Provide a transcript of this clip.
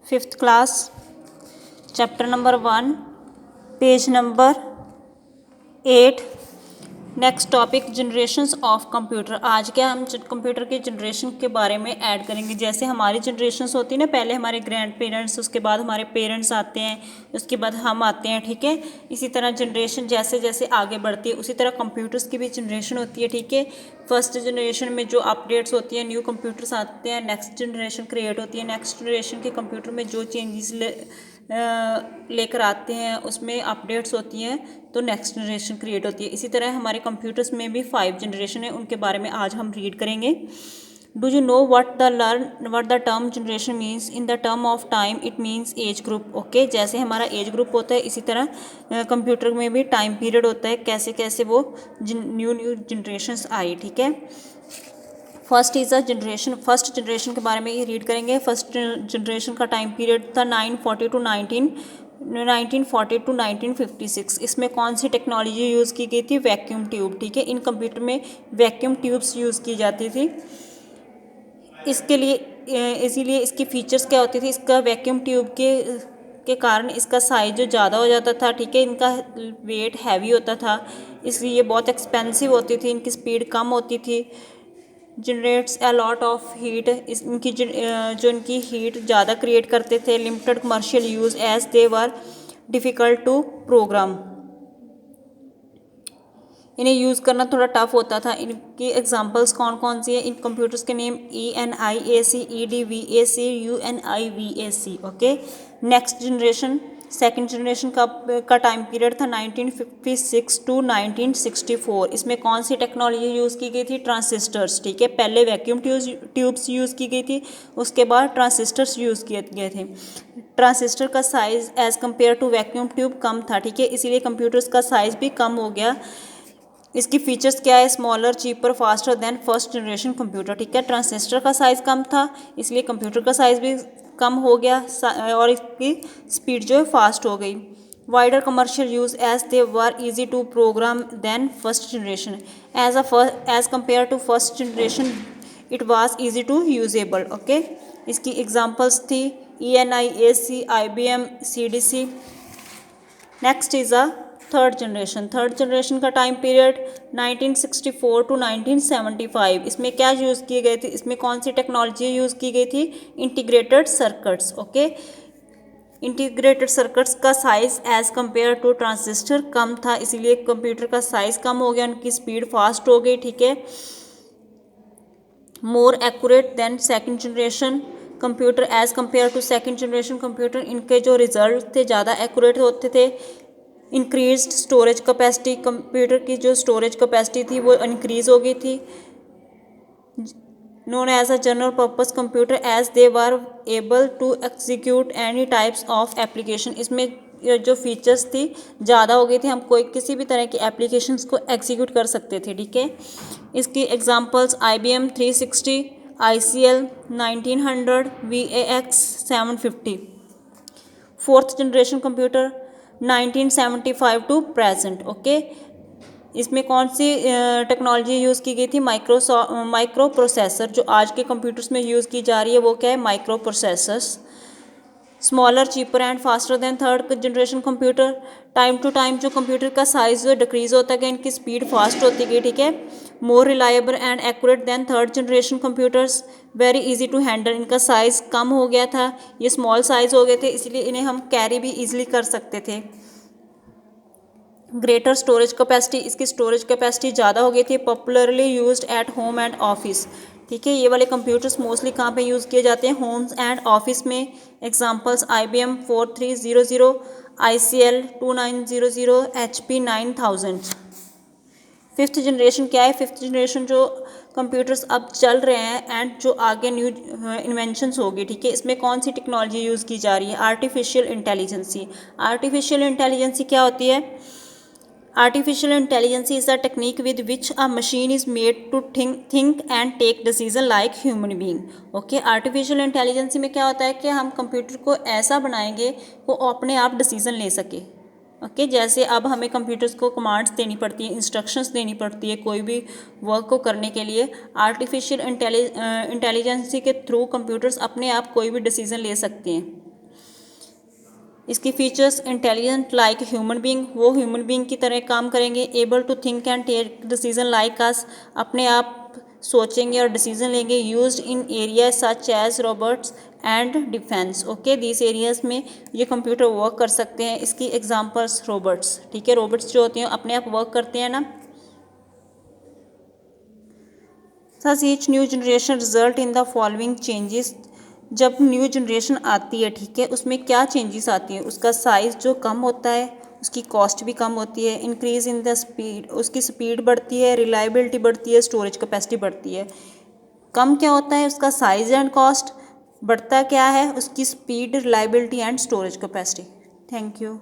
5th class, chapter number 1, page number 8। Next topic generations of computer. आज क्या हम computer के जनरेशन के बारे में ऐड करेंगे। जैसे हमारी जनरेशंस होती है ना, पहले हमारे ग्रैंड पेरेंट्स, उसके बाद हमारे पेरेंट्स आते हैं, उसके बाद हम आते हैं, ठीक है। इसी तरह जनरेशन जैसे जैसे आगे बढ़ती है उसी तरह कंप्यूटर्स की भी जनरेशन होती है, ठीक है। फर्स्ट जनरेशन में जो अपडेट्स होती हैं, न्यू कंप्यूटर्स आते हैं, नेक्स्ट जनरेशन क्रिएट होती है, नेक्स्ट जनरेशन के कंप्यूटर में जो चेंजेस लेकर आते हैं उसमें अपडेट्स होती हैं, तो नेक्स्ट जनरेशन क्रिएट होती है। इसी तरह हमारे कंप्यूटर्स में भी 5 जनरेशन है, उनके बारे में आज हम रीड करेंगे। Do you know what the term generation means? In the term of time it means age group. Okay, जैसे हमारा एज ग्रुप होता है इसी तरह कंप्यूटर में भी टाइम पीरियड होता है, कैसे कैसे वो न्यू जनरेशन्स आई, ठीक है। First is a generation. First generation के बारे में ये रीड करेंगे। फर्स्ट जनरेशन का टाइम पीरियड था 1940 टू 1956। इसमें कौन सी टेक्नोलॉजी यूज़ की गई थी? वैक्यूम ट्यूब, ठीक है। इन कंप्यूटर में वैक्यूम ट्यूब्स यूज़ की जाती थी। इसके लिए इसीलिए इसकी फीचर्स क्या होती थी? इसका वैक्यूम ट्यूब के कारण इसका साइज जो ज़्यादा हो जाता था, ठीक है। इनका वेट हैवी होता था, इसलिए बहुत एक्सपेंसिव होती थी। इनकी स्पीड कम होती थी। Generates a lot of heat, इनकी जो इनकी हीट ज़्यादा क्रिएट करते थे। Limited commercial use as they were difficult to programme, इन्हें यूज़ करना थोड़ा टफ होता था। इनकी एग्जांपल्स कौन कौन सी है? इन कंप्यूटर्स के name ENIAC, EDVAC, UNIVAC, okay. Next generation, second generation का टाइम पीरियड था 1956 टू 1964। इसमें कौन सी टेक्नोलॉजी यूज़ की गई थी? ट्रांजिस्टर्स, ठीक है। पहले वैक्यूम ट्यूब्स यूज़ की गई थी, उसके बाद ट्रांजिस्टर्स यूज़ किए गए थे। ट्रांजिस्टर का size as compare to vacuum tube कम था, ठीक है, इसीलिए कंप्यूटर्स का साइज़ भी कम हो गया। इसकी फीचर्स क्या है? Smaller, cheaper, faster than first generation computer, ठीक है। ट्रांजिस्टर का साइज़ कम था, इसलिए कंप्यूटर का साइज़ भी कम हो गया और इसकी स्पीड जो है फास्ट हो गई। Wider commercial use as they were easy to program than first generation. As compared to first generation it was easy to usable, okay. इसकी एग्जांपल्स थी ENIAC, IBM, CDC। Next is a third generation. Third generation का time period 1964 to 1975। इसमें क्या use किए गए थे? इसमें कौन सी टेक्नोलॉजी यूज़ की गई थी? Integrated circuits, okay. Integrated circuits का size as compare to transistor कम था, इसीलिए कंप्यूटर का साइज़ कम हो गया, उनकी स्पीड फास्ट हो गई, ठीक है। More accurate than second generation computer as compare to second generation computer, इनके जो रिजल्ट थे ज़्यादा एक्यूरेट होते थे। इंक्रीज्ड स्टोरेज कैपेसिटी, कंप्यूटर की जो स्टोरेज कैपेसिटी थी वो इंक्रीज़ हो गई थी। Known as a general purpose computer as they were able to execute any types of application. इसमें जो फीचर्स थी ज़्यादा हो गई थी, हम कोई किसी भी तरह की एप्लीकेशंस को एग्जीक्यूट कर सकते थे, ठीक है। इसकी examples IBM 360, ICL 1900, VAX 750। Fourth generation computer 1975 to present, okay. इसमें कौन सी टेक्नोलॉजी यूज़ की गई थी? Micro processor. जो आज के कंप्यूटर्स में यूज़ की जा रही है वो क्या है? Micro processors. Smaller, cheaper and faster than third generation computer. Time to time जो कंप्यूटर का साइज जो डिक्रीज होता गया, इनकी स्पीड फास्ट होती गई, ठीक है। More reliable and accurate than third generation computers. Very easy to handle, इनका साइज़ कम हो गया था, ये स्मॉल साइज़ हो गए थे, इसलिए इन्हें हम कैरी भी ईजिली कर सकते थे। ग्रेटर स्टोरेज कैपेसिटी, इसकी स्टोरेज कैपेसिटी ज़्यादा हो गई थी। Popularly used at home and office, ठीक है। ये वाले कंप्यूटर्स मोस्टली कहाँ पे यूज़ किए जाते हैं? होम्स एंड ऑफिस में। Examples IBM 4300, ICL 2900, HP 9000। Fifth generation क्या है? फिफ्थ जनरेशन जो कंप्यूटर्स अब चल रहे हैं एंड जो आगे न्यू इन्वेंशंस होगी, ठीक है। इसमें कौन सी टेक्नोलॉजी यूज़ की जा रही है? Artificial intelligence. आर्टिफिशियल इंटेलिजेंसी क्या होती है? Artificial intelligence is a technique with which a machine is made to think and take decision like human being. Okay, artificial intelligence में क्या होता है कि हम कंप्यूटर को ऐसा बनाएंगे वो अपने आप डिसीजन ले सके। ओके, जैसे अब हमें कंप्यूटर्स को कमांड्स देनी पड़ती है, इंस्ट्रक्शंस देनी पड़ती है कोई भी वर्क को करने के लिए। आर्टिफिशियल इंटेलिजेंसी के थ्रू कंप्यूटर्स अपने आप कोई भी डिसीजन ले सकते हैं। इसकी features intelligent like human being, वो ह्यूमन बीइंग की तरह काम करेंगे। Able to think and take decision like us, अपने आप सोचेंगे और डिसीजन लेंगे। Used in area such as robots and defence, okay this areas में ये कंप्यूटर वर्क कर सकते हैं। इसकी एग्जांपल्स रोबोट्स, ठीक है, रोबोट्स जो होते हैं अपने आप वर्क करते हैं ना। Thus each new generation result in the following changes, जब न्यू जनरेशन आती है, ठीक है, उसमें क्या चेंजेस आती हैं? उसका साइज़ जो कम होता है, उसकी कॉस्ट भी कम होती है। इंक्रीज़ इन द स्पीड, उसकी स्पीड बढ़ती है, रिलायबिलिटी बढ़ती है, स्टोरेज कैपेसिटी बढ़ती है। कम क्या होता है? उसका साइज़ एंड कॉस्ट। बढ़ता क्या है? उसकी speed, reliability and storage capacity. Thank you.